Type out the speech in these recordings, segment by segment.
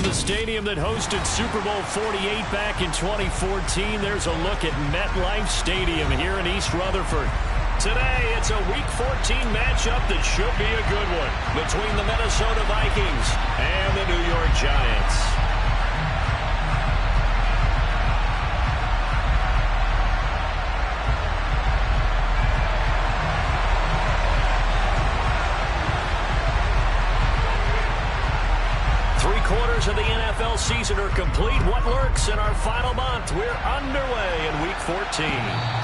From the stadium that hosted Super Bowl 48 back in 2014, there's a look at MetLife Stadium here in East Rutherford. Today, it's a Week 14 matchup that should be a good one between the Minnesota Vikings and the New York Giants. Three-quarters of the NFL season are complete. What lurks in our final month? We're underway in Week 14.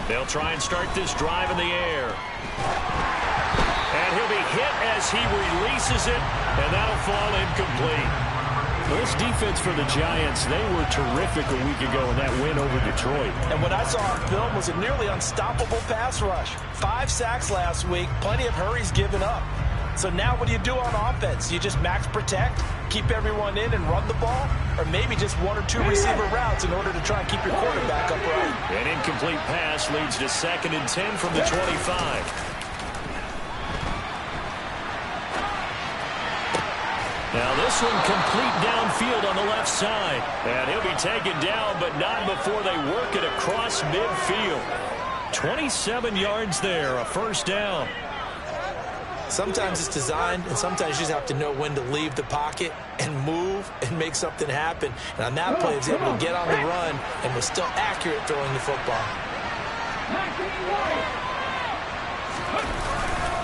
They'll try and start this drive in the air. And he'll be hit as he releases it, and that'll fall incomplete. Well, this defense for the Giants, they were terrific a week ago in that win over Detroit. And what I saw on film was a nearly unstoppable pass rush. 5 sacks last week, plenty of hurries given up. So now what do you do on offense? You just max protect, keep everyone in and run the ball? Or maybe just 1 or 2 receiver routes in order to try and keep your quarterback upright? An incomplete pass leads to 2nd and 10 from the 25. Now this one complete downfield on the left side. And he'll be taken down, but not before they work it across midfield. 27 yards there, a first down. Sometimes it's designed, and sometimes you just have to know when to leave the pocket and move and make something happen. And on that play, he was able to get on the run and was still accurate throwing the football.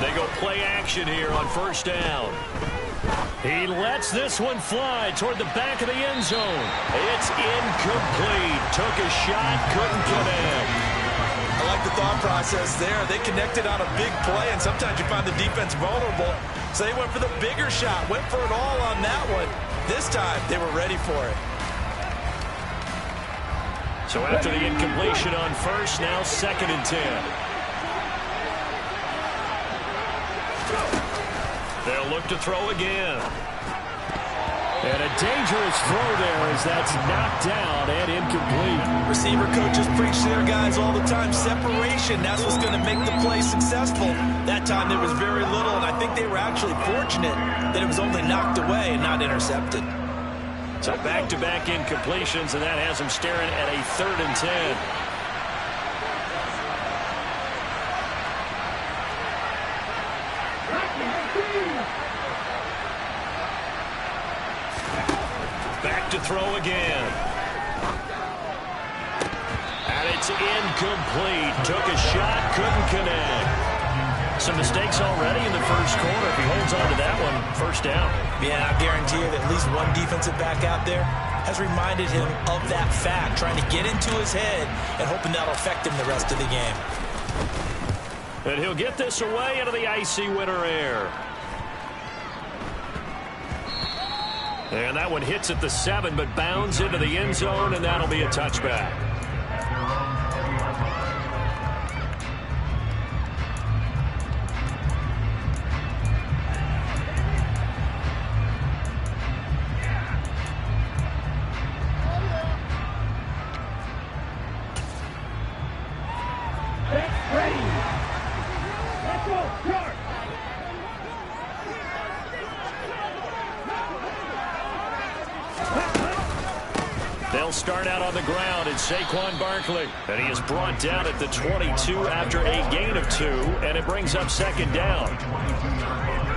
They go play action here on first down. He lets this one fly toward the back of the end zone. It's incomplete. Took a shot, couldn't connect. I like the thought process there. They connected on a big play, and sometimes you find the defense vulnerable. So they went for the bigger shot, went for it all on that one. This time, they were ready for it. So after the incompletion on first, now 2nd and 10. They'll look to throw again. And a dangerous throw there as that's knocked down and incomplete. Receiver coaches preach to their guys all the time. Separation, that's what's going to make the play successful. That time there was very little, and I think they were actually fortunate that it was only knocked away and not intercepted. So back-to-back incompletions, and that has them staring at a 3rd and 10. Back to throw again. And it's incomplete. Took a shot, couldn't connect. Some mistakes already in the first quarter. If he holds on to that one, first down. Yeah, I guarantee you that at least one defensive back out there has reminded him of that fact, trying to get into his head and hoping that'll affect him the rest of the game. And he'll get this away into the icy winter air. And that one hits at the 7, but bounds into the end zone, and that'll be a touchback. They'll start out on the ground, and Saquon Barkley. And he is brought down at the 22 after a gain of 2, and it brings up 2nd down.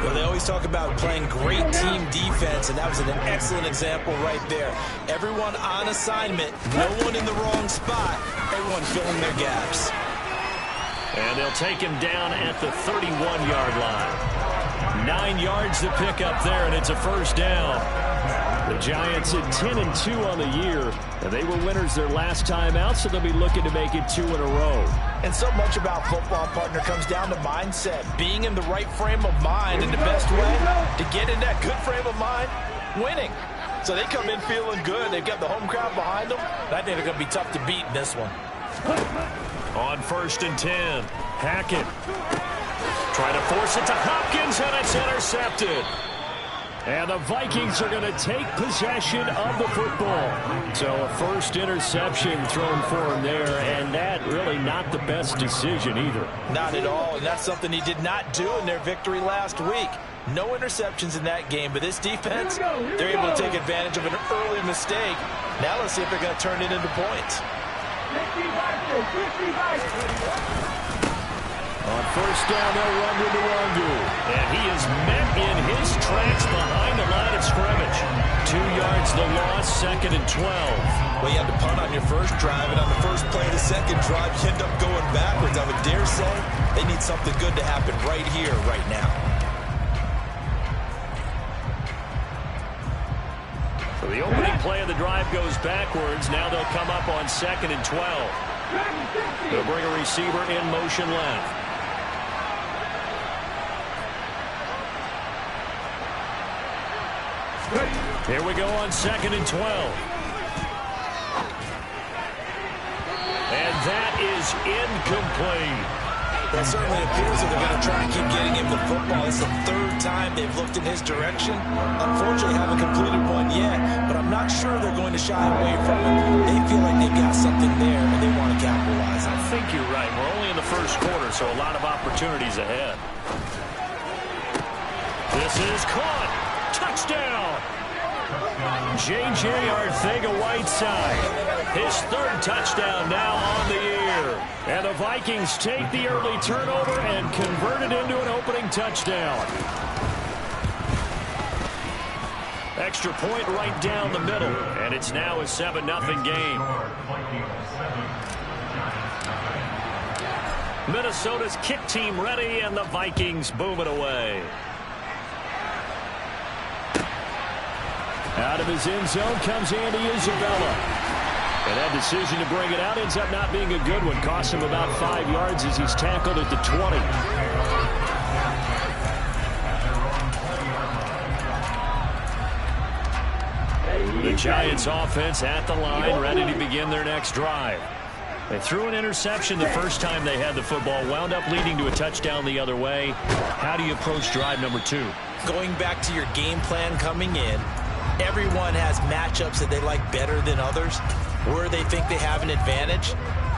Well, they always talk about playing great team defense, and that was an excellent example right there. Everyone on assignment, no one in the wrong spot, everyone filling their gaps. And they'll take him down at the 31-yard line. 9 yards to pick up there, and it's a first down. The Giants at 10-2 on the year, and they were winners their last time out, so they'll be looking to make it 2 in a row. And so much about football, partner, comes down to mindset, being in the right frame of mind, and the best way to get in that good frame of mind, winning. So they come in feeling good. They've got the home crowd behind them. I think they're going to be tough to beat in this one. On 1st and 10, Hackett trying to force it to Hopkins, and it's intercepted. And the Vikings are going to take possession of the football. So a first interception thrown for him there, and that really not the best decision either. Not at all, and that's something he did not do in their victory last week. No interceptions in that game, but this defense, they're able to take advantage of an early mistake. Now let's see if they're going to turn it into points. On 1st down, they'll run with the Wandu. And he is met in his tracks behind the line of scrimmage. 2 yards the loss, 2nd and 12. Well, you had to punt on your first drive, and on the first play of the second drive, you end up going backwards. I would dare say they need something good to happen right here, right now. So the opening play of the drive goes backwards. Now they'll come up on 2nd and 12. They'll bring a receiver in motion left. Here we go on 2nd and 12. And that is incomplete. That certainly appears that they're going to try and keep getting him the football. It's the 3rd time they've looked in his direction. Unfortunately, haven't completed one yet, but I'm not sure they're going to shy away from it. They feel like they've got something there, and they want to capitalize on it. I think you're right. We're only in the first quarter, so a lot of opportunities ahead. This is caught. Touchdown. J.J. Arcega-Whiteside, his 3rd touchdown now on the year. And the Vikings take the early turnover and convert it into an opening touchdown. Extra point right down the middle, and it's now a 7-0 game. Minnesota's kick team ready, and the Vikings boom it away. Out of his end zone comes Andy Isabella. And that decision to bring it out ends up not being a good one. Costs him about 5 yards as he's tackled at the 20. The Giants offense at the line, ready to begin their next drive. They threw an interception the first time they had the football, wound up leading to a touchdown the other way. How do you approach drive number 2? Going back to your game plan coming in, everyone has matchups that they like better than others, where they think they have an advantage.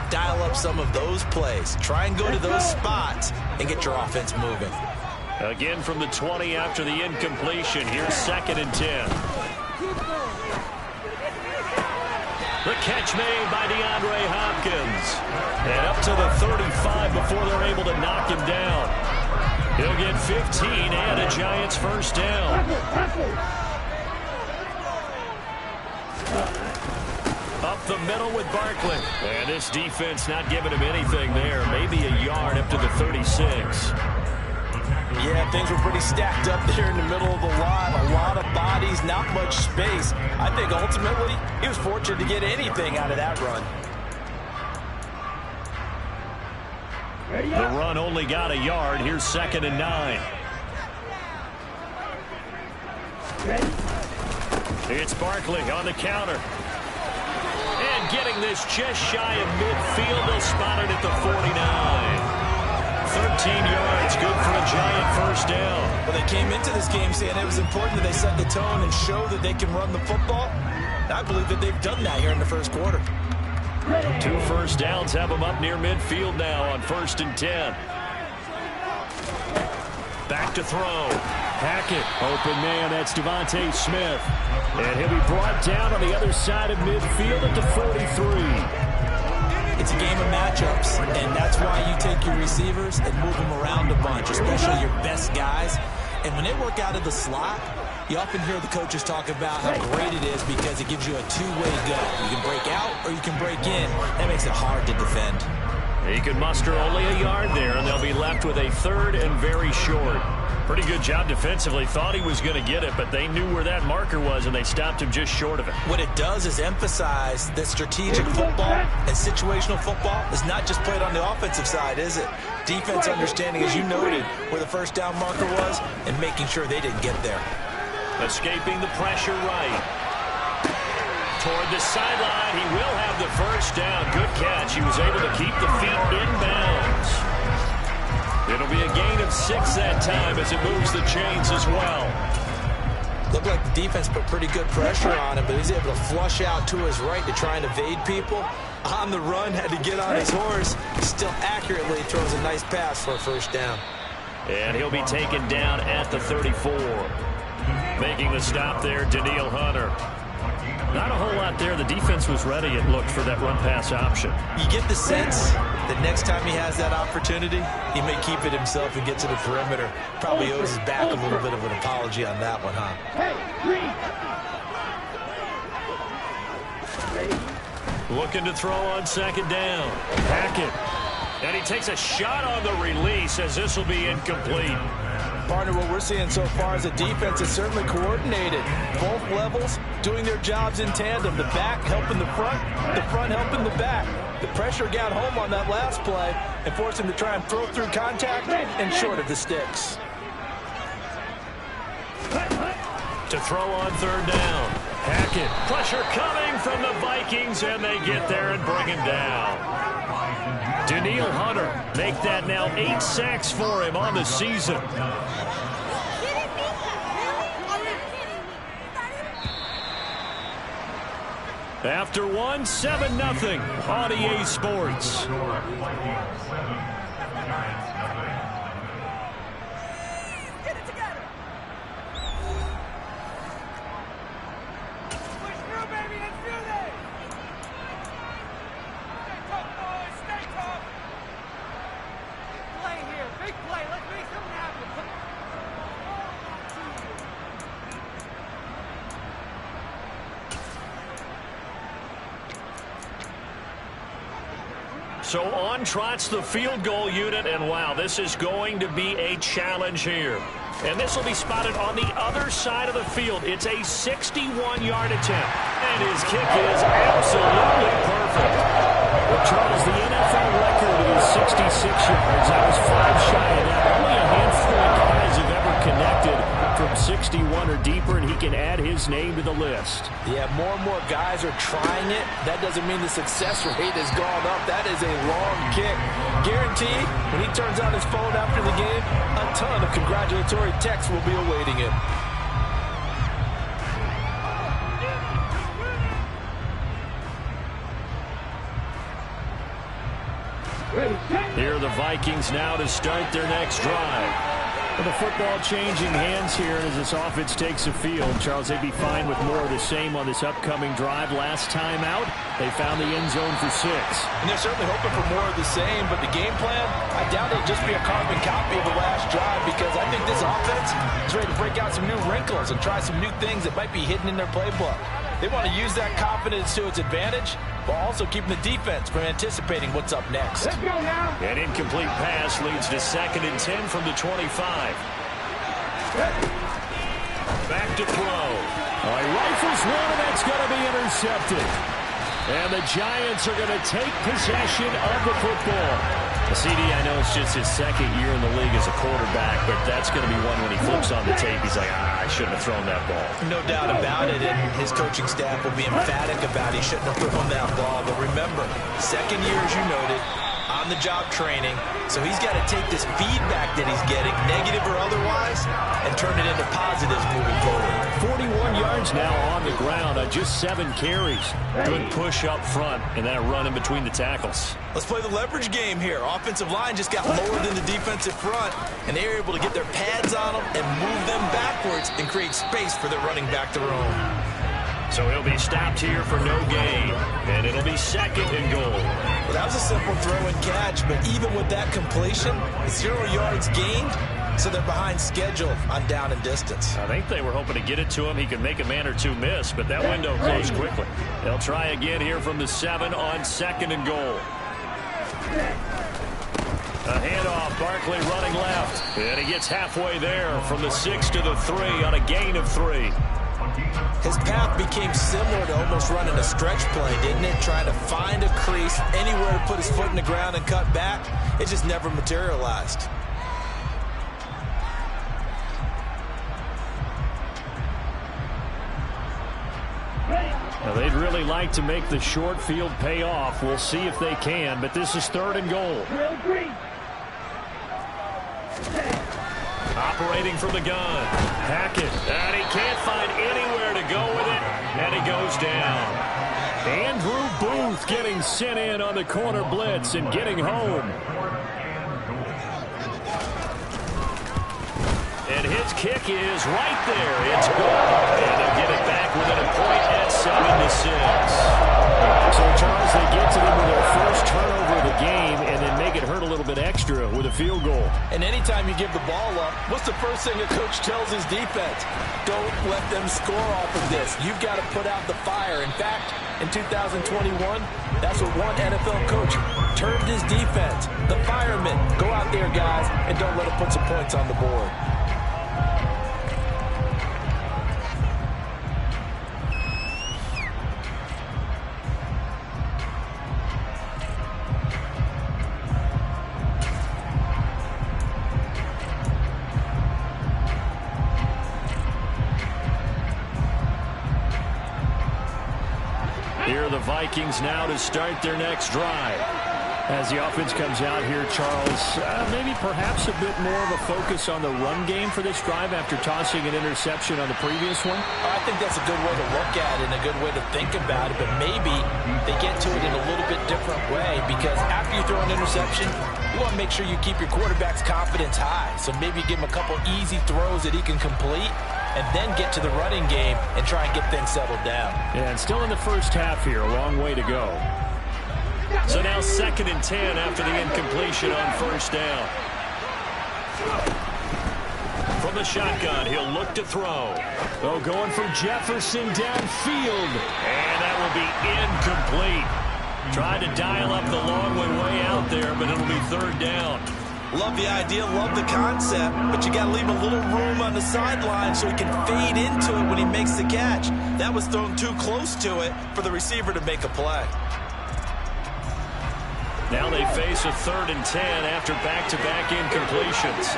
Dial up some of those plays. Try and go to those spots and get your offense moving. Again from the 20 after the incompletion. Here's 2nd and 10. The catch made by DeAndre Hopkins. And up to the 35 before they're able to knock him down. He'll get 15 and a Giants first down. Up the middle with Barkley. And this defense not giving him anything there. Maybe a yard up to the 36. Yeah, things were pretty stacked up there in the middle of the line. A lot of bodies, not much space. I think ultimately he was fortunate to get anything out of that run. The run only got a yard. Here's 2nd and 9. It's Barkley on the counter. And getting this just shy of midfield. They'll spot it at the 49. 13 yards, good for a Giant first down. Well, they came into this game saying it was important that they set the tone and show that they can run the football. And I believe that they've done that here in the first quarter. 2 first downs have them up near midfield now on 1st and 10. Back to throw. Hackett, open man, that's Devontae Smith. And he'll be brought down on the other side of midfield at the 43. It's a game of matchups, and that's why you take your receivers and move them around a bunch, especially your best guys. And when they work out of the slot, you often hear the coaches talk about how great it is because it gives you a two-way go. You can break out or you can break in. That makes it hard to defend. He could muster only a yard there, and they'll be left with a 3rd and very short. Pretty good job defensively. Thought he was going to get it, but they knew where that marker was, and they stopped him just short of it. What it does is emphasize that strategic football and situational football is not just played on the offensive side, is it? Defense understanding, as you noted, where the first down marker was and making sure they didn't get there. Escaping the pressure right. Toward the sideline, he will have the first down. Good catch. He was able to keep the feet in bounds. It'll be a gain of 6 that time as it moves the chains as well. Looked like the defense put pretty good pressure on him, but he's able to flush out to his right to try and evade people. On the run, had to get on his horse. Still accurately throws a nice pass for a first down. And he'll be taken down at the 34. Making the stop there, Daniil Hunter. Not a whole lot there. The defense was ready, it looked, for that run-pass option. You get the sense that next time he has that opportunity, he may keep it himself and get to the perimeter. Probably owes his back a little bit of an apology on that one, huh? Looking to throw on second down. Hackett. And he takes a shot on the release as this will be incomplete. Partner, what we're seeing so far is the defense is certainly coordinated. Both levels doing their jobs in tandem. The back helping the front helping the back. The pressure got home on that last play and forced him to try and throw through contact and short of the sticks. To throw on third down. Hackett. Pressure coming from the Vikings, and they get there and bring him down. Daniil Hunter make that now 8 sacks for him on the season. After one, 7-0 on EA Sports. So on trots the field goal unit, and wow, this is going to be a challenge here. And this will be spotted on the other side of the field. It's a 61-yard attempt. And his kick is absolutely perfect. Well, Charles, the NFL record is 66 yards. That was 5 shy of that. Only a handful of guys have ever connected from 61 or deeper, and he can add his name to the list. Yeah, more and more guys are trying it. That doesn't mean the success rate has gone up. That is a long kick. Guaranteed, when he turns on his phone after the game, a ton of congratulatory texts will be awaiting him. Here are the Vikings now to start their next drive. Well, the football changing hands here as this offense takes the field. Charles, they'd be fine with more of the same on this upcoming drive. Last time out, they found the end zone for 6. And they're certainly hoping for more of the same, but the game plan, I doubt it'll just be a carbon copy of the last drive, because I think this offense is ready to break out some new wrinkles and try some new things that might be hidden in their playbook. They want to use that confidence to its advantage, while also keeping the defense from anticipating what's up next. Let's go now. An incomplete pass leads to 2nd and 10 from the 25. Back to throw. He rifles one, and that's going to be intercepted. And the Giants are going to take possession of the football. CD, I know it's just his 2nd year in the league as a quarterback, but that's going to be one when he flips on the tape. He's like, I shouldn't have thrown that ball. No doubt about it, and his coaching staff will be emphatic about he shouldn't have thrown that ball. But remember, 2nd year, as you noted, on-the-job training, so he's got to take this feedback that he's getting, negative or otherwise, and turn it into positives moving forward. 41 yards now on the ground on just 7 carries. Good push up front, and then a run in between the tackles. Let's play the leverage game here. Offensive line just got lower than the defensive front, and they were able to get their pads on them and move them backwards and create space for their running back to roam. So he'll be stopped here for no gain, and it'll be 2nd and goal. Well, that was a simple throw and catch, but even with that completion, 0 yards gained, so they're behind schedule on down and distance. I think they were hoping to get it to him. He could make a man or two miss, but that window closed quickly. They'll try again here from the 7 on 2nd and goal. A handoff, Barkley running left. And he gets halfway there from the 6 to the 3 on a gain of 3. His path became similar to almost running a stretch play, didn't it? Trying to find a crease, anywhere to put his foot in the ground and cut back. It just never materialized. Now, they'd really like to make the short field pay off. We'll see if they can, but this is 3rd and goal. Operating from the gun. Hackett. And he can't find anywhere to go with it, and he goes down. Andrew Booth getting sent in on the corner blitz and getting home. And his kick is right there. It's good. And they'll get it back within a point at 7-6. So, Charles, they get to them with their first turnover of the game and then make it hurt a little bit extra with a field goal. And anytime you give the ball up, what's the first thing a coach tells his defense? Don't let them score off of this. You've got to put out the fire. In fact, in 2021, that's what one NFL coach termed his defense. The firemen. Go out there, guys, and don't let them put some points on the board. Here are the Vikings now to start their next drive. As the offense comes out here, Charles, maybe perhaps a bit more of a focus on the run game for this drive after tossing an interception on the previous one? I think that's a good way to look at it and a good way to think about it, but maybe they get to it in a little bit different way because after you throw an interception, you want to make sure you keep your quarterback's confidence high. So maybe give him a couple easy throws that he can complete and then get to the running game and try and get things settled down. Yeah, and still in the first half here, a long way to go. So now 2nd and 10 after the incompletion on 1st down. From the shotgun, he'll look to throw. Oh, going for Jefferson downfield. And that will be incomplete. Tried to dial up the long way out there, but it'll be 3rd down. Love the idea, love the concept, but you got to leave a little room on the sideline so he can fade into it when he makes the catch. That was thrown too close to it for the receiver to make a play. Now they face a 3rd and 10 after back-to-back incompletions.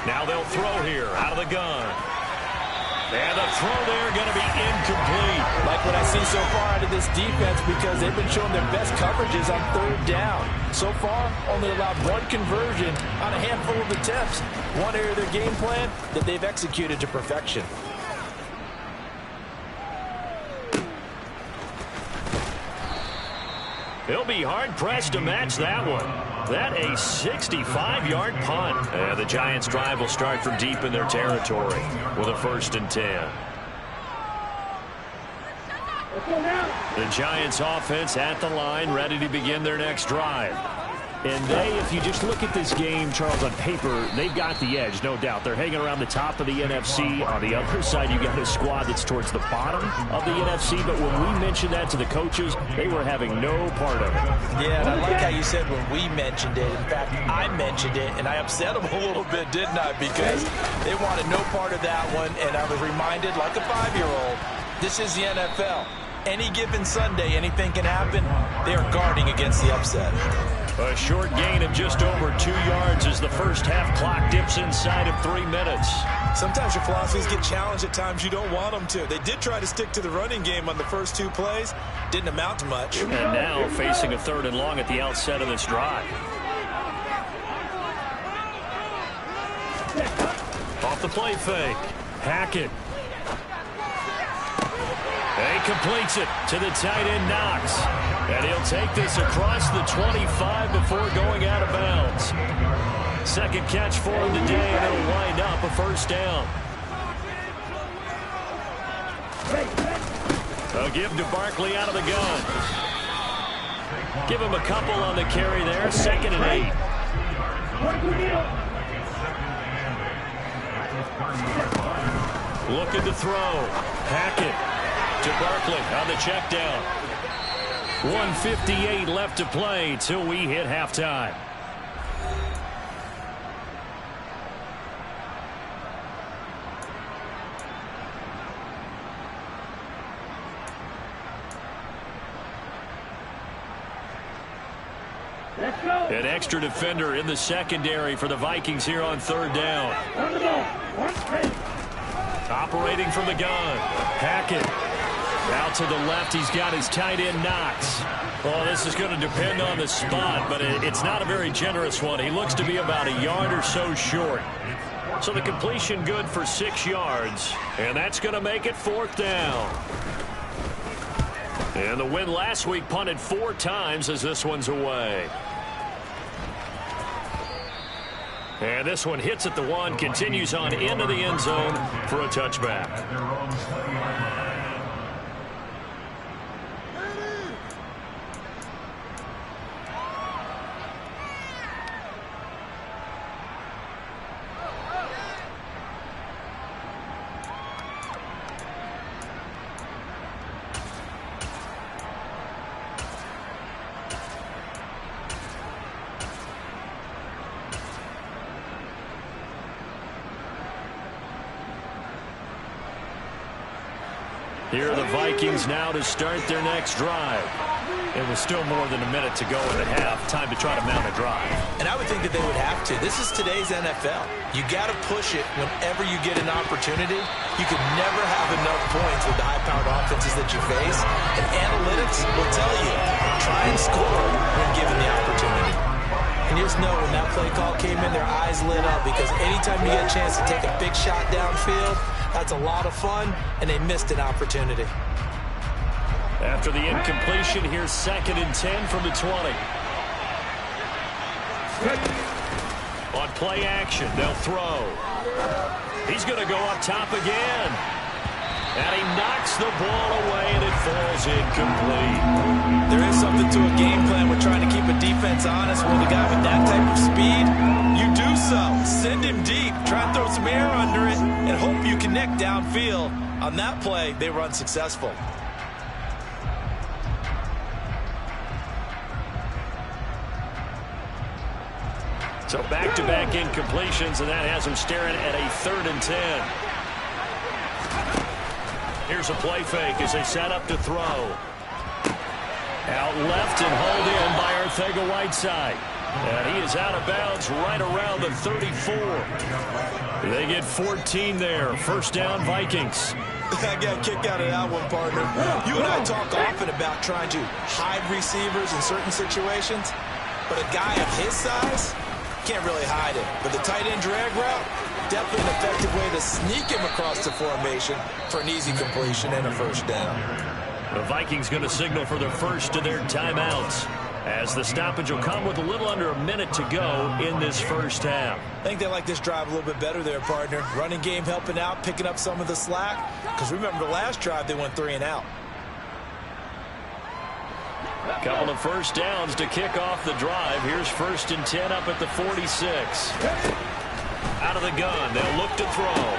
Now they'll throw here out of the gun. And the throw there going to be incomplete. Like what I see so far out of this defense because they've been showing their best coverages on 3rd down. So far, only allowed 1 conversion on a handful of attempts. One area of their game plan that they've executed to perfection. He'll be hard-pressed to match that one. That a 65-yard punt. And the Giants' drive will start from deep in their territory with a 1st and 10. The Giants' offense at the line, ready to begin their next drive. And they, if you just look at this game, Charles, on paper, they've got the edge, no doubt. They're hanging around the top of the NFC. On the other side, you got a squad that's towards the bottom of the NFC. But when we mentioned that to the coaches, they were having no part of it. Yeah, and I like how you said when we mentioned it. In fact, I mentioned it, and I upset them a little bit, didn't I? Because they wanted no part of that one, and I was reminded, like a 5-year-old, this is the NFL. Any given Sunday, anything can happen. They are guarding against the upset. A short gain of just over 2 yards as the first half clock dips inside of 3 minutes. Sometimes your philosophies get challenged at times you don't want them to. They did try to stick to the running game on the first 2 plays. Didn't amount to much. And now facing a 3rd and long at the outset of this drive. Off the play fake. Hackett. He completes it to the tight end Knox. And he'll take this across the 25 before going out of bounds. 2nd catch for him today, and it'll wind up a 1st down. A give to Barkley out of the gun. Give him a couple on the carry there. 2nd and 8. Looking to throw. Hackett to Barkley on the check down. 1:58 left to play till we hit halftime. An extra defender in the secondary for the Vikings here on third down. Operating from the gun. Hackett. Out to the left, he's got his tight end Knox. Well, this is going to depend on the spot, but it's not a very generous one. He looks to be about a yard or so short. So the completion good for 6 yards, and that's going to make it fourth down. And the win last week punted 4 times as this one's away. And this one hits at the 1, continues on into the end zone for a touchback. Here are the Vikings now to start their next drive. It was still more than a minute to go in the half. Time to try to mount a drive. And I would think that they would have to. This is today's NFL. You got to push it whenever you get an opportunity. You can never have enough points with the high-powered offenses that you face. And analytics will tell you, try and score when given the opportunity. And you just know when that play call came in, their eyes lit up, because anytime you get a chance to take a big shot downfield, that's a lot of fun, and they missed an opportunity. After the incompletion, here's 2nd and 10 from the 20. On play action, they'll throw. He's going to go up top again. And he knocks the ball away, and it falls incomplete. There is something to a game plan with trying to keep a defense honest. With a guy with that type of speed, you do so. Send him deep. Try and throw some air under it and hope you connect downfield. On that play, they were unsuccessful. So back-to-back incompletions, and that has him staring at a 3rd and 10. Here's a play fake as they set up to throw. Out left and hauled in by Arcega-Whiteside. And he is out of bounds right around the 34. They get 14 there. First down, Vikings. I got a kick out of that one, partner. You and I talk often about trying to hide receivers in certain situations, but a guy of his size can't really hide it. But the tight end drag route, definitely an effective way to sneak him across the formation for an easy completion and a first down. The Vikings going to signal for the first of their timeouts, as the stoppage will come with a little under a minute to go in this first half. I think they like this drive a little bit better there, partner. Running game helping out, picking up some of the slack. Because remember the last drive, they went 3 and out. Couple of first downs to kick off the drive. Here's 1st and 10 up at the 46. Out of the gun, they'll look to throw.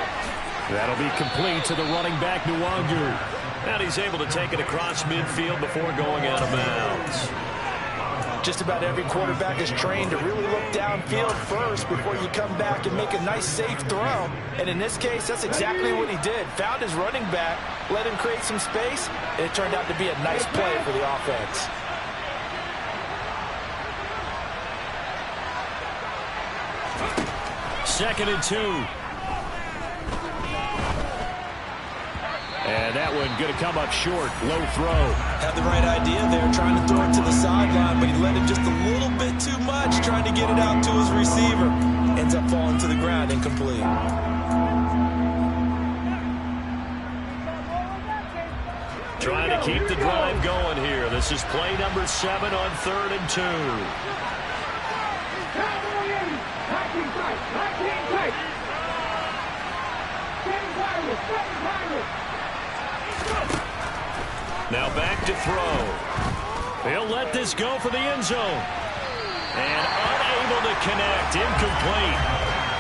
That'll be complete to the running back, Nwangu. And he's able to take it across midfield before going out of bounds. Just about every quarterback is trained to really look downfield first before you come back and make a nice, safe throw. And in this case, that's exactly what he did. Found his running back, let him create some space, and it turned out to be a nice play for the offense. Second and 2. And that one going to come up short. Low throw. Had the right idea there, trying to throw it to the sideline, but he let it just a little bit too much, trying to get it out to his receiver. Ends up falling to the ground, incomplete. Trying to keep the drive going here. This is play number 7 on 3rd and 2. Now back to throw. He'll let this go for the end zone. And unable to connect. Incomplete.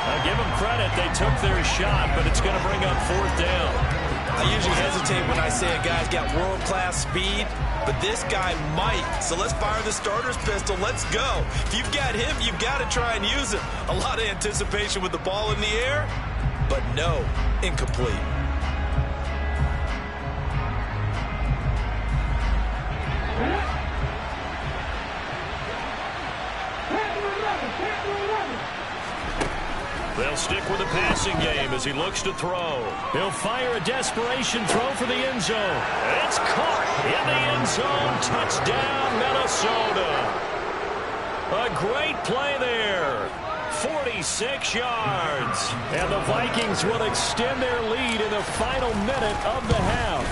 I'll give them credit. They took their shot, but it's going to bring up 4th down. I usually hesitate when I say a guy's got world-class speed, but this guy might. So let's fire the starter's pistol. Let's go. If you've got him, you've got to try and use him. A lot of anticipation with the ball in the air, but no, incomplete. They'll stick with the passing game as he looks to throw. He'll fire a desperation throw for the end zone. It's caught in the end zone. Touchdown, Minnesota. A great play there. 46 yards. And the Vikings will extend their lead in the final minute of the half.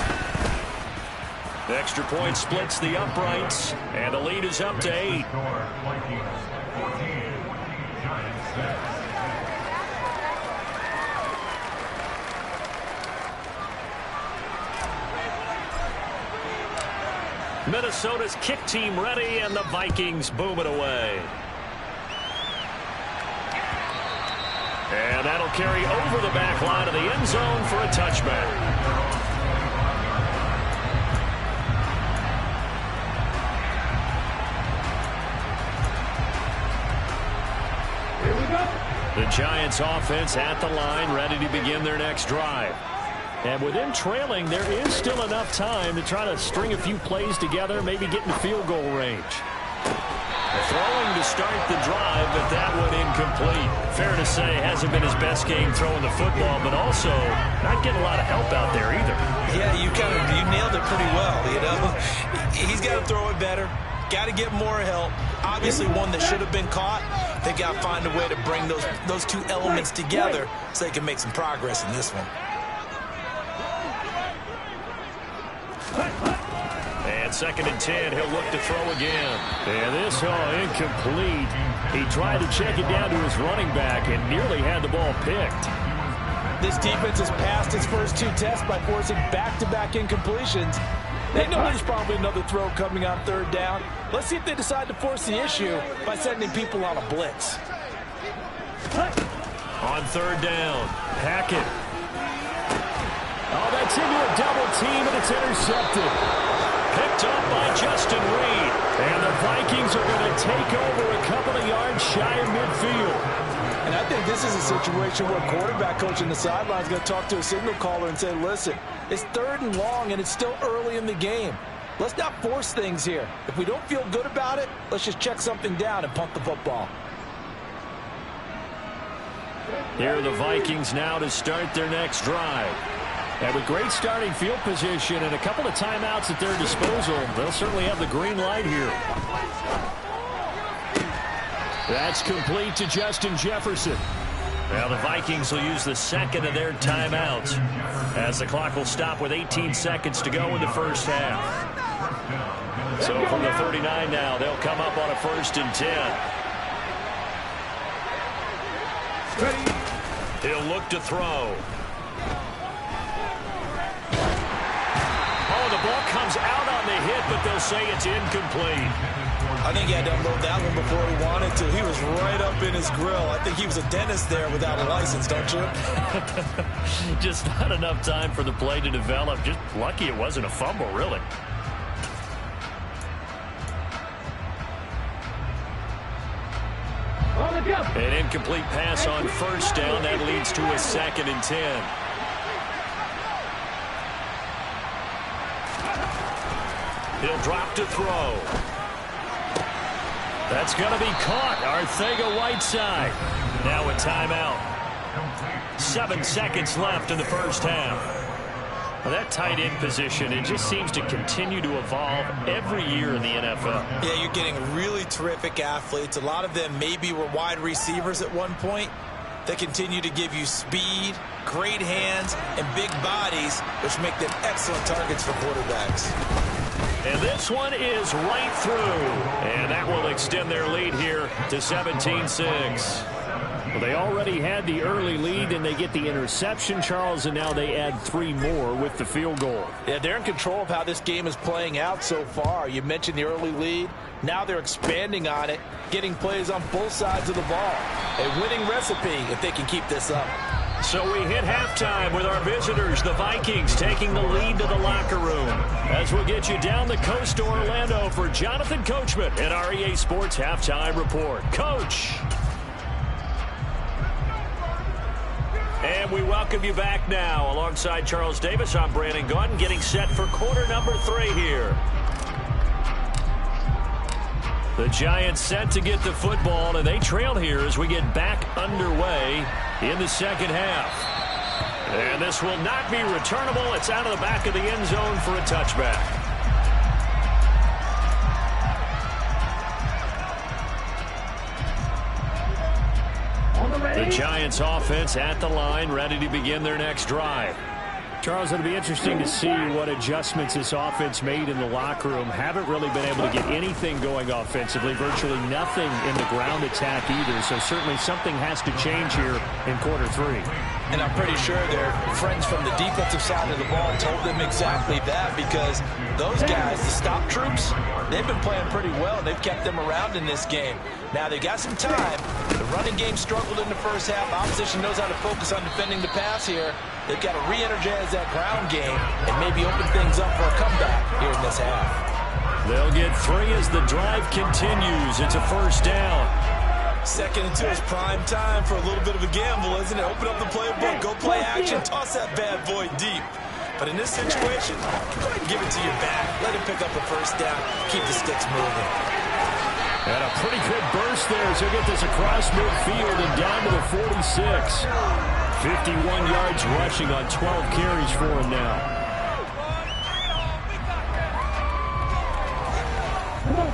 The extra point splits the uprights, and the lead is up to 8. Minnesota's kick team ready, and the Vikings boom it away. And that'll carry over the back line of the end zone for a touchback. The Giants offense at the line, ready to begin their next drive. And with them trailing, there is still enough time to try to string a few plays together, maybe get in field goal range. Throwing to start the drive, but that one incomplete. Fair to say, hasn't been his best game throwing the football, but also not getting a lot of help out there either. Yeah, you nailed it pretty well, you know. He's got to throw it better. Got to get more help. Obviously one that should have been caught. They got to find a way to bring those two elements together so they can make some progress in this one. And 2nd and 10, he'll look to throw again. And this incomplete. He tried to check it down to his running back and nearly had the ball picked. This defense has passed its first 2 tests by forcing back-to-back incompletions. They know there's probably another throw coming on 3rd down. Let's see if they decide to force the issue by sending people on a blitz. On 3rd down, Hackett. Oh, that's into a double team, and it's intercepted. Picked up by Justin Reed. And the Vikings are going to take over a couple of yards shy of midfield. And I think this is a situation where a quarterback coach in the sideline is going to talk to a signal caller and say, listen, it's 3rd and long, and it's still early in the game. Let's not force things here. If we don't feel good about it, let's just check something down and punt the football. Here are the Vikings now to start their next drive. And with great starting field position and a couple of timeouts at their disposal, they'll certainly have the green light here. That's complete to Justin Jefferson. Now the Vikings will use the 2nd of their timeouts as the clock will stop with 18 seconds to go in the first half. So from the 39 now, they'll come up on a 1st and 10. He'll look to throw. Oh, the ball comes out on the hit, but they'll say it's incomplete. I think he had to unload that one before he wanted to. He was right up in his grill. I think he was a dentist there without a license, don't you? Just not enough time for the play to develop. Just lucky it wasn't a fumble, really. An incomplete pass on 1st down. That leads to a 2nd and 10. He'll drop to throw. That's going to be caught. Arcega-Whiteside. Now a timeout. 7 seconds left in the first half. Well, that tight end position, it just seems to continue to evolve every year in the NFL. Yeah, you're getting really terrific athletes. A lot of them maybe were wide receivers at one point. They continue to give you speed, great hands, and big bodies, which make them excellent targets for quarterbacks. And this one is right through. And that will extend their lead here to 17-6. Well, they already had the early lead, and they get the interception, Charles, and now they add 3 more with the field goal. Yeah, they're in control of how this game is playing out so far. You mentioned the early lead. Now they're expanding on it, getting plays on both sides of the ball. A winning recipe if they can keep this up. So we hit halftime with our visitors, the Vikings, taking the lead to the locker room. As we'll get you down the coast to Orlando for Jonathan Coachman and our EA Sports Halftime Report. Coach. And we welcome you back now. Alongside Charles Davis, I'm Brandon Gaudin, getting set for quarter number 3 here. The Giants set to get the football, and they trail here as we get back underway in the second half. And this will not be returnable. It's out of the back of the end zone for a touchback. The Giants offense at the line, ready to begin their next drive. Charles, it'll be interesting to see what adjustments this offense made in the locker room. Haven't really been able to get anything going offensively, virtually nothing in the ground attack either. So certainly something has to change here in quarter 3. And I'm pretty sure their friends from the defensive side of the ball told them exactly that, because those guys, the stop troops, they've been playing pretty well. They've kept them around in this game. Now they got some time. The running game struggled in the first half. Opposition knows how to focus on defending the pass here. They've got to re-energize that ground game and maybe open things up for a comeback here in this half. They'll get 3 as the drive continues. It's a first down. 2nd and 2 is prime time for a little bit of a gamble, isn't it? Open up the playbook, go play action, toss that bad boy deep. But in this situation, go ahead and give it to your back. Let him pick up the first down. Keep the sticks moving. And a pretty good burst there as he'll get this across midfield and down to the 46. 51 yards rushing on 12 carries for him now.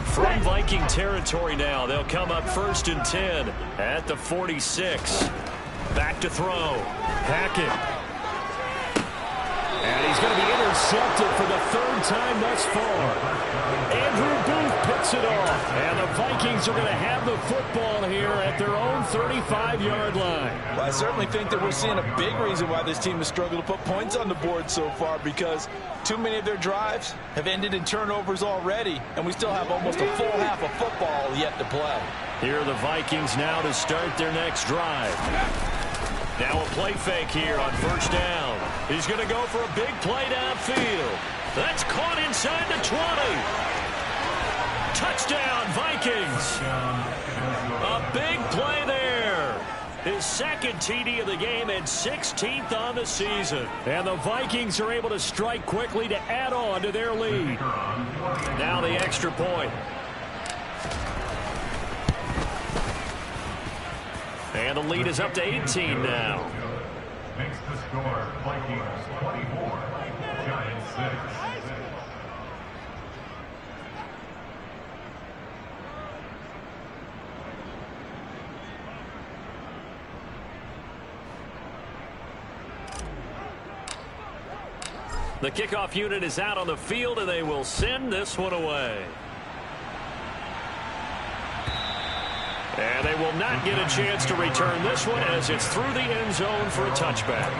From Viking territory now, they'll come up 1st and 10 at the 46. Back to throw. Hackett. And he's going to be intercepted for the 3rd time thus far. Andrew Booth picks it off. And the Vikings are going to have the football here at their own 35-yard line. Well, I certainly think that we're seeing a big reason why this team has struggled to put points on the board so far, because too many of their drives have ended in turnovers already, and we still have almost a full half of football yet to play. Here are the Vikings now to start their next drive. Now a play fake here on 1st down. He's going to go for a big play downfield. That's caught inside the 20. Touchdown, Vikings. A big play there. His 2nd TD of the game and 16th on the season. And the Vikings are able to strike quickly to add on to their lead. Now the extra point. And the lead is up to 18 now. Makes the score Vikings 24, Giants 6. The kickoff unit is out on the field, and they will send this one away. And they will not get a chance to return this one as it's through the end zone for a touchback.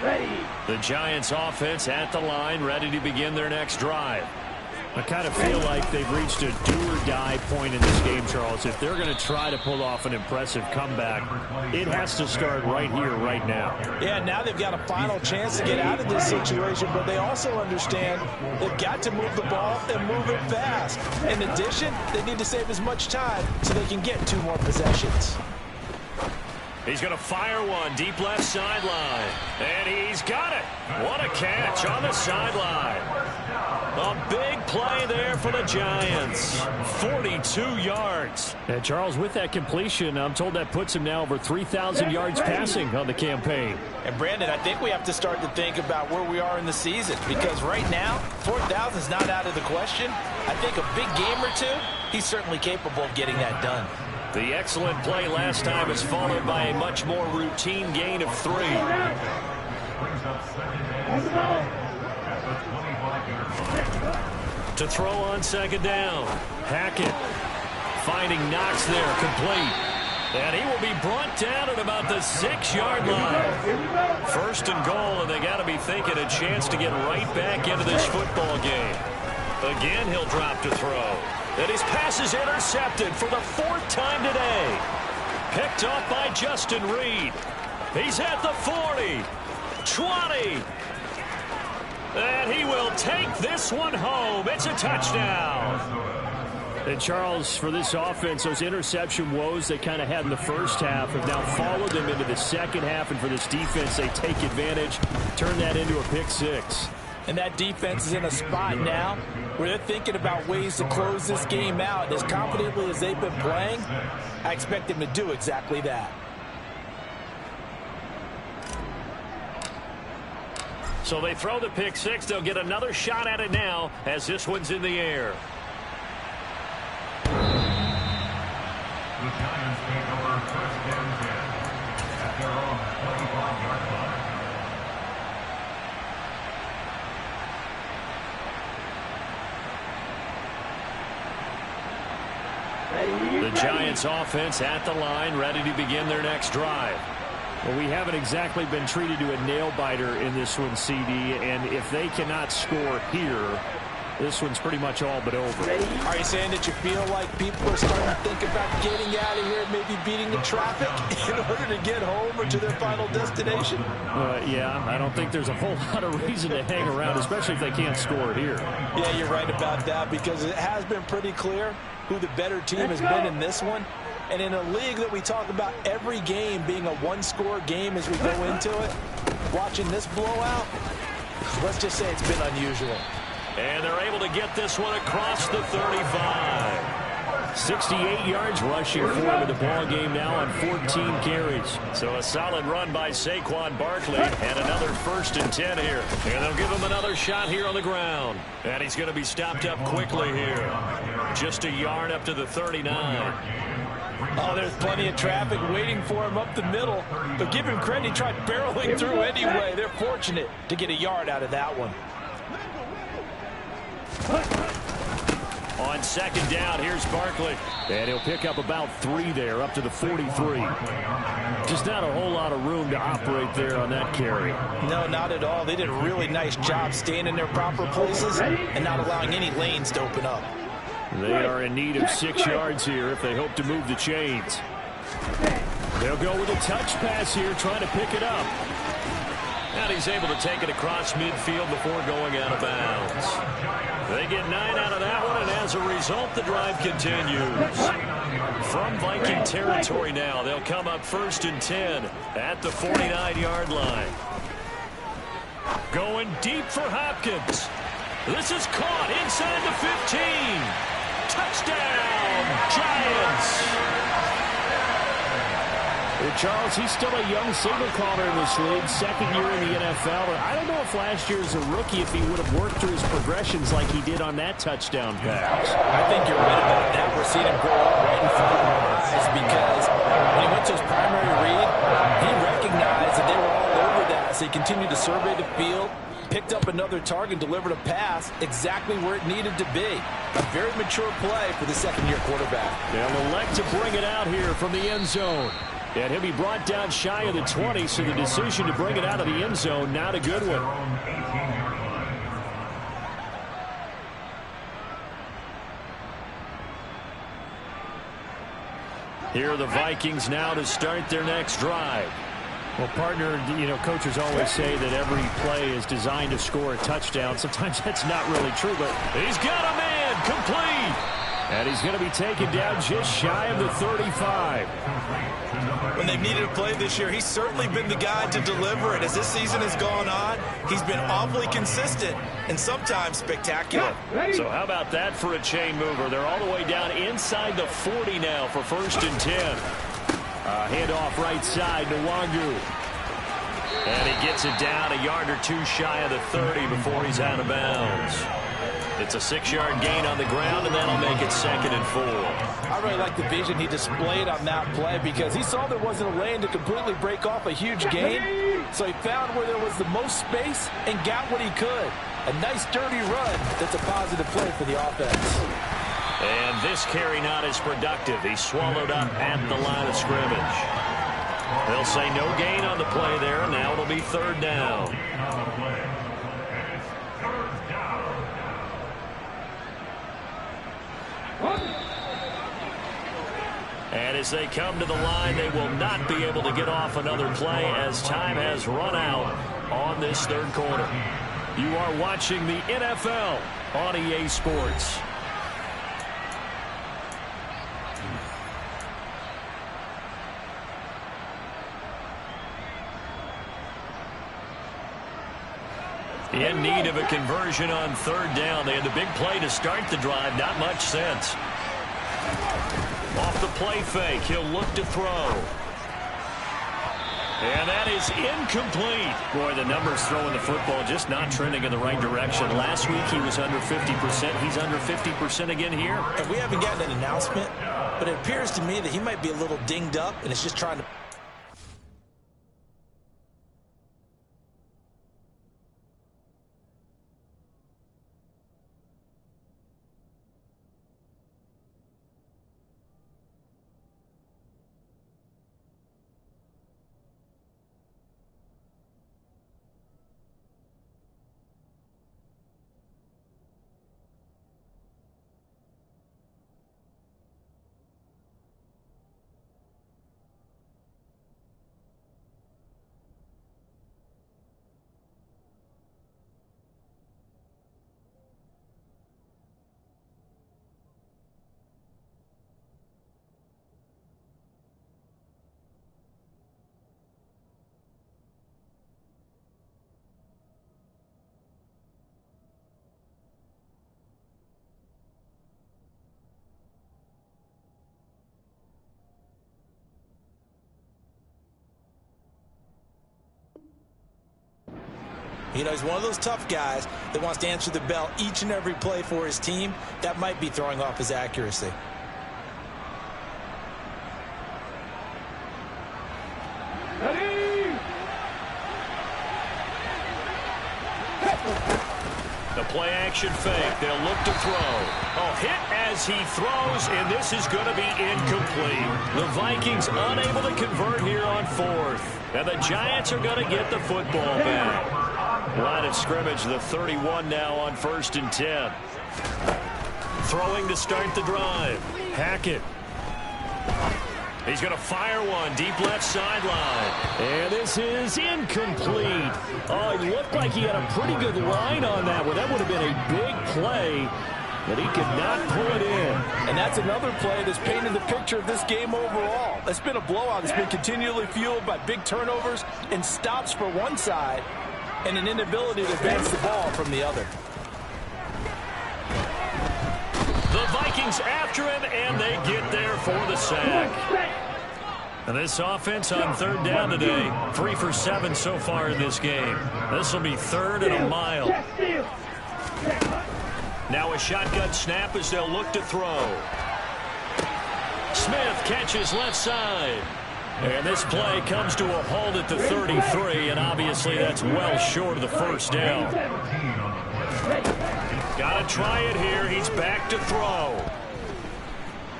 Ready. The Giants offense at the line, ready to begin their next drive. I kind of feel like they've reached a do-or-die point in this game, Charles. If they're going to try to pull off an impressive comeback, it has to start right here, right now. Yeah, now they've got a final chance to get out of this situation, but they also understand they've got to move the ball and move it fast. In addition, they need to save as much time so they can get 2 more possessions. He's going to fire one deep left sideline. And he's got it. What a catch on the sideline. A big play there for the Giants. 42 yards. And Charles, with that completion, I'm told that puts him now over 3,000 yards passing on the campaign. And Brandon, I think we have to start to think about where we are in the season, because right now, 4,000 is not out of the question. I think a big game or 2, he's certainly capable of getting that done. The excellent play last time is followed by a much more routine gain of 3. To throw on 2nd down. Hackett finding Knox there, complete. And he will be brought down at about the 6-yard line. 1st and goal, and they got to be thinking a chance to get right back into this football game. Again, he'll drop to throw. And his pass is intercepted for the 4th time today. Picked off by Justin Reed. He's at the 40, 20. And he will take this one home. It's a touchdown. And Charles, for this offense, those interception woes they kind of had in the first half have now followed them into the second half. And for this defense, they take advantage, turn that into a pick six. And that defense is in a spot now where they're thinking about ways to close this game out. As confidently as they've been playing, I expect them to do exactly that. So they throw the pick six. They'll get another shot at it now as this one's in the air. The Giants take over 1st and 10 at their own 25-yard line. The Giants offense at the line, ready to begin their next drive. Well, we haven't exactly been treated to a nail-biter in this one, CD, and if they cannot score here, this one's pretty much all but over. Are you saying that you feel like people are starting to think about getting out of here, maybe beating the traffic in order to get home or to their final destination? Yeah, I don't think there's a whole lot of reason to hang around, especially if they can't score here. Yeah, you're right about that, because it has been pretty clear who the better team has been in this one. And in a league that we talk about every game being a one-score game as we go into it, watching this blowout, let's just say it's been unusual. And they're able to get this one across the 35. 68 yards rushing for him in the ball game now on 14 carries. So a solid run by Saquon Barkley and another 1st and 10 here. And they'll give him another shot here on the ground. And he's going to be stopped up quickly here. Just a yard up to the 39. Oh, there's plenty of traffic waiting for him up the middle. But give him credit, he tried barreling through anyway. They're fortunate to get a yard out of that one. On 2nd down, here's Barkley. And he'll pick up about 3 there, up to the 43. Just not a whole lot of room to operate there on that carry. No, not at all. They did a really nice job staying in their proper places and not allowing any lanes to open up. They are in need of 6 yards here if they hope to move the chains. They'll go with a touch pass here, trying to pick it up. And he's able to take it across midfield before going out of bounds. They get 9 out of that one, and as a result, the drive continues. From Viking territory now, they'll come up 1st and 10 at the 49-yard line. Going deep for Hopkins. This is caught inside the 15. Touchdown, Giants. Well, Charles, he's still a young signal caller in this league, 2nd year in the NFL. But I don't know if last year as a rookie, if he would have worked through his progressions like he did on that touchdown pass. I think you're right about that. We're seeing him grow up right in front of our eyes, because when he went to his primary read, he recognized that they were all over that. So he continued to survey the field, picked up another target, delivered a pass exactly where it needed to be. A very mature play for the 2nd-year quarterback. They'll elect to bring it out here from the end zone. And he'll be brought down shy of the 20, so the decision to bring it out of the end zone, not a good one. Here are the Vikings now to start their next drive. Well, partner, coaches always say that every play is designed to score a touchdown. Sometimes that's not really true, but he's got a man complete. And he's going to be taken down just shy of the 35. When they've needed a play this year, he's certainly been the guy to deliver it. As this season has gone on, he's been awfully consistent and sometimes spectacular. So how about that for a chain mover? They're all the way down inside the 40 now for 1st and 10. Handoff right side to Wangu. And he gets it down a yard or 2 shy of the 30 before he's out of bounds. It's a 6-yard gain on the ground, and that'll make it 2nd and 4. I really like the vision he displayed on that play, because he saw there wasn't a lane to completely break off a huge gain. So he found where there was the most space and got what he could. A nice, dirty run that's a positive play for the offense. And this carry not as productive. He swallowed up at the line of scrimmage. They'll say no gain on the play there. Now it'll be 3rd down. And as they come to the line, they will not be able to get off another play as time has run out on this third quarter. You are watching the NFL on EA Sports. In need of a conversion on third down. They had the big play to start the drive. Not much sense. Off the play fake, he'll look to throw. And that is incomplete. Boy, the numbers throwing the football just not trending in the right direction. Last week he was under 50%. He's under 50% again here. And we haven't gotten an announcement, but it appears to me that he might be a little dinged up and is just trying to... You know, he's one of those tough guys that wants to answer the bell each and every play for his team. That might be throwing off his accuracy. The play action fake. They'll look to throw. Oh, hit as he throws, and this is going to be incomplete. The Vikings unable to convert here on fourth. And the Giants are going to get the football back. Line of scrimmage, the 31 now on 1st and 10. Throwing to start the drive. Hackett. He's going to fire one deep left sideline. And this is incomplete. Oh, it looked like he had a pretty good line on that one. That would have been a big play, but he could not pull it in. And that's another play that's painted the picture of this game overall. It's been a blowout. It's been continually fueled by big turnovers and stops for one side and an inability to advance the ball from the other. The Vikings after him, and they get there for the sack. And this offense on third down today, 3 for 7 so far in this game. This will be 3rd and a mile. Now a shotgun snap as they'll look to throw. Smith catches left side. And this play comes to a halt at the 33, and obviously that's well short of the first down. Got to try it here. He's back to throw.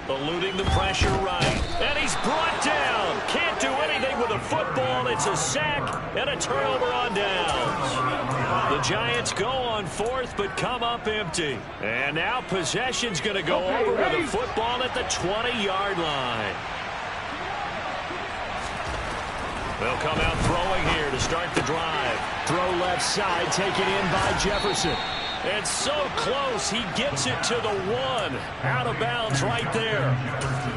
Eluding the pressure right. And he's brought down. Can't do anything with the football. It's a sack and a turnover on downs. The Giants go on 4th, but come up empty. And now possession's going to go over with a football at the 20-yard line. They'll come out throwing here to start the drive. Throw left side, taken in by Jefferson. It's so close, he gets it to the 1. Out of bounds right there.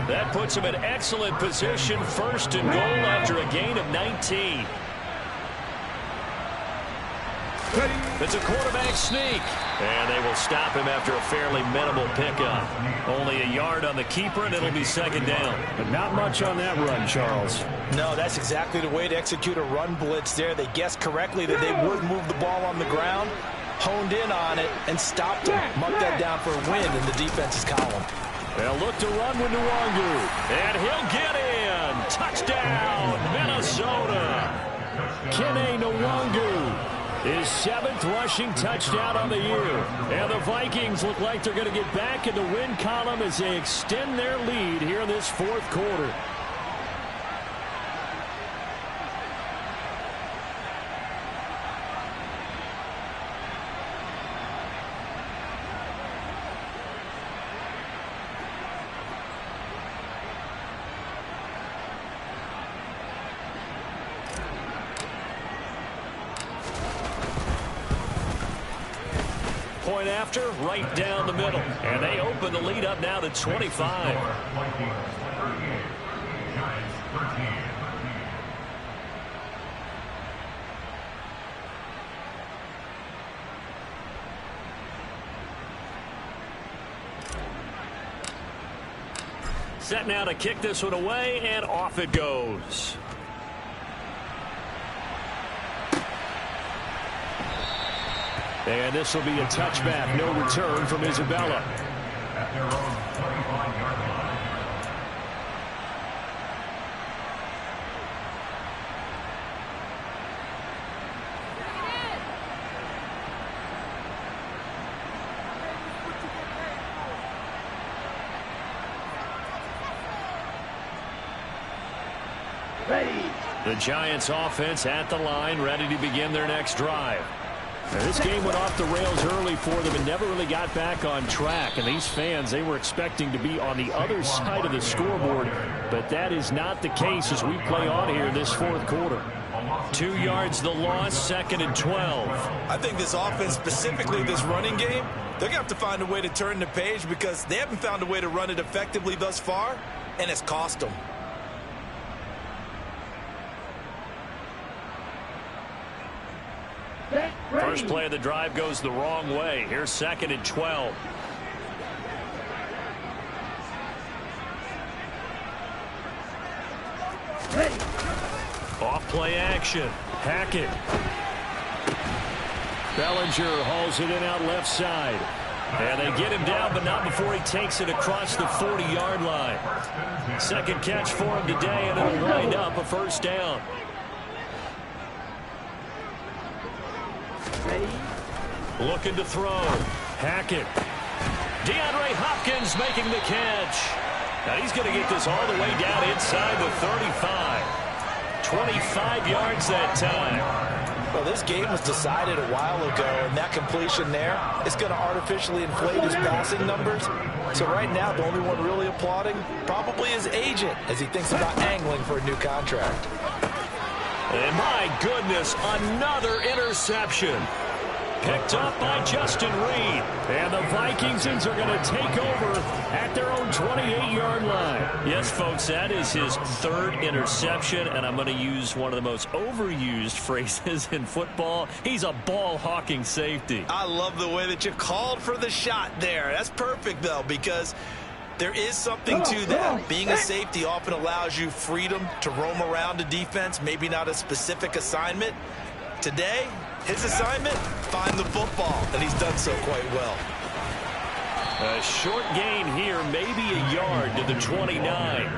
That puts him in excellent position, 1st and goal after a gain of 19. It's a quarterback sneak. And they will stop him after a fairly minimal pickup. Only a yard on the keeper, and it'll be 2nd down. But not much on that run, Charles. No, that's exactly the way to execute a run blitz there. They guessed correctly that they would move the ball on the ground, honed in on it, and stopped him. Marked that down for a win in the defense's column. They'll look to run with Nwangu. And he'll get in. Touchdown, Minnesota. Kene Nwangu. His 7th rushing touchdown on the year. And the Vikings look like they're going to get back in the win column as they extend their lead here in this 4th quarter. going after? Right down the middle. And they open the lead up now to 25. Set now to kick this one away, and off it goes. And this will be a touchback. No return from Isabella. At their own 25-yard line. The Giants offense at the line, ready to begin their next drive. Now, this game went off the rails early for them and never really got back on track. And these fans, they were expecting to be on the other side of the scoreboard. But that is not the case as we play on here in this fourth quarter. 2 yards the loss, 2nd and 12. I think this offense, specifically this running game, they're going to have to find a way to turn the page because they haven't found a way to run it effectively thus far, and it's cost them. First play of the drive goes the wrong way. Here's 2nd and 12. Off play action. Hackett. Bellinger hauls it in out left side. And they get him down, but not before he takes it across the 40-yard line. Second catch for him today, and it'll wind up a first down. Looking to throw. Hackett. DeAndre Hopkins making the catch. Now he's going to get this all the way down inside the 35. 25 yards that time. Well, this game was decided a while ago, and that completion there is going to artificially inflate his passing numbers. So right now, the only one really applauding probably his agent as he thinks about angling for a new contract. And my goodness, another interception. Picked up by Justin Reed. And the Vikings are going to take over at their own 28-yard line. Yes, folks, that is his 3rd interception, and I'm going to use one of the most overused phrases in football. He's a ball-hawking safety. I love the way that you called for the shot there. That's perfect, though, because there is something to that. Being a safety often allows you freedom to roam around a defense, maybe not a specific assignment. Today, his assignment, find the football, and he's done so quite well. A short gain here, maybe a yard to the 29.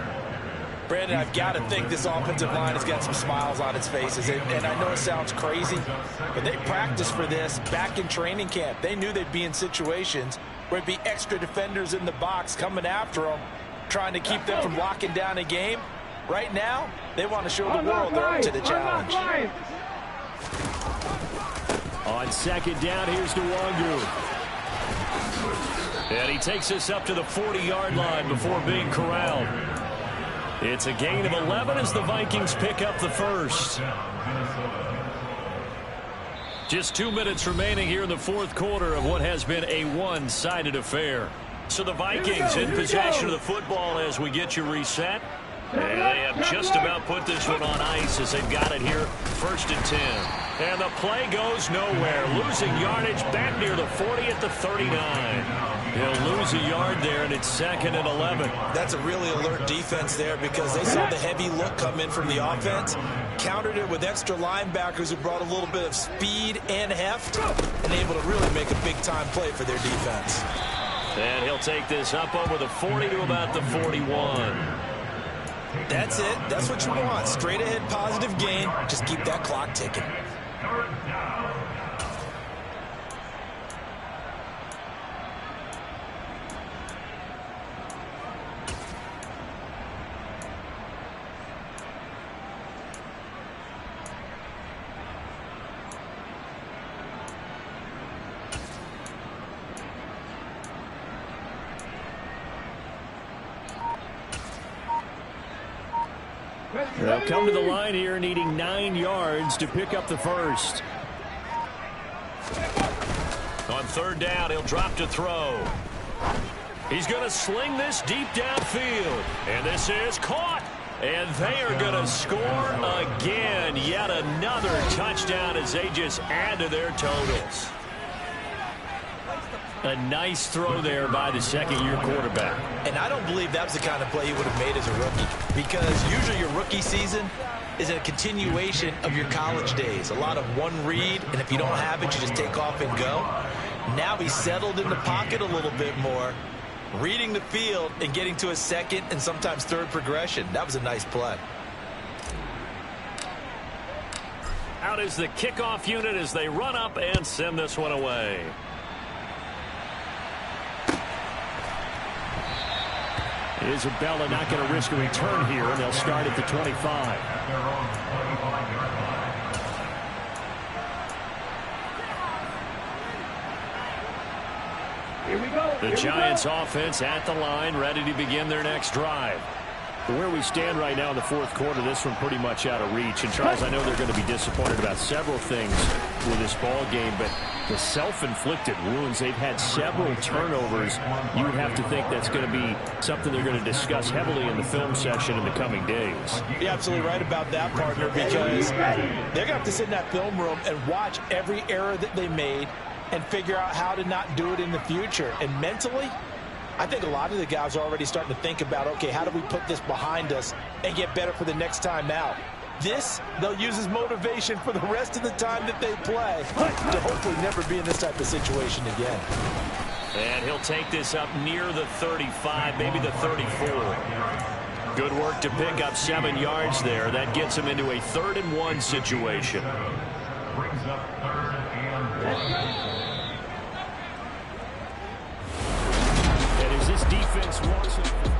Brandon, I've got to think this offensive line has got some smiles on its faces, and I know it sounds crazy, but they practiced for this back in training camp. They knew they'd be in situations where it'd be extra defenders in the box coming after them, trying to keep them from locking down a game. Right now, they want to show the world they're up to the challenge. On 2nd down, here's Nwangu. And he takes us up to the 40-yard line before being corralled. It's a gain of 11 as the Vikings pick up the first. Just 2 minutes remaining here in the fourth quarter of what has been a one-sided affair. So the Vikings in possession of the football as we get you reset. And they have just about put this one on ice as they've got it here. 1st and 10. And the play goes nowhere. Losing yardage back near the 40 at the 39. He'll lose a yard there, and it's 2nd and 11. That's a really alert defense there because they saw the heavy look come in from the offense, countered it with extra linebackers who brought a little bit of speed and heft, and able to really make a big-time play for their defense. And he'll take this up over the 40 to about the 41. That's it. That's what you want. Straight ahead positive gain. Just keep that clock ticking. They'll come to the line here needing 9 yards to pick up the first. On on third down. He'll drop to throw. He's going to sling this deep downfield. And this is caught. And they are going to score again. Yet another touchdown as they just add to their totals. A nice throw there by the second-year quarterback. And I don't believe that was the kind of play he would have made as a rookie, because usually your rookie season is a continuation of your college days. A lot of one read, and if you don't have it, you just take off and go. Now he's settled in the pocket a little bit more, reading the field and getting to a second and sometimes third progression. That was a nice play. Out is the kickoff unit as they run up and send this one away. Isabella not going to risk a return here, and they'll start at the 25. Here we go. The Giants offense at the line, ready to begin their next drive. Where we stand right now in the fourth quarter, this one pretty much out of reach. And, Charles, I know they're going to be disappointed about several things with this ball game, but the self-inflicted wounds, they've had several turnovers. You would have to think that's going to be something they're going to discuss heavily in the film session in the coming days. You're absolutely right about that, partner, because they're going to have to sit in that film room and watch every error that they made and figure out how to not do it in the future. And mentally, I think a lot of the guys are already starting to think about, okay, how do we put this behind us and get better for the next time out? This, they'll use as motivation for the rest of the time that they play to hopefully never be in this type of situation again. And he'll take this up near the 35, maybe the 34. Good work to pick up 7 yards there. That gets him into a 3rd-and-1 situation. Brings up 3rd and 1. And as this defense wants it.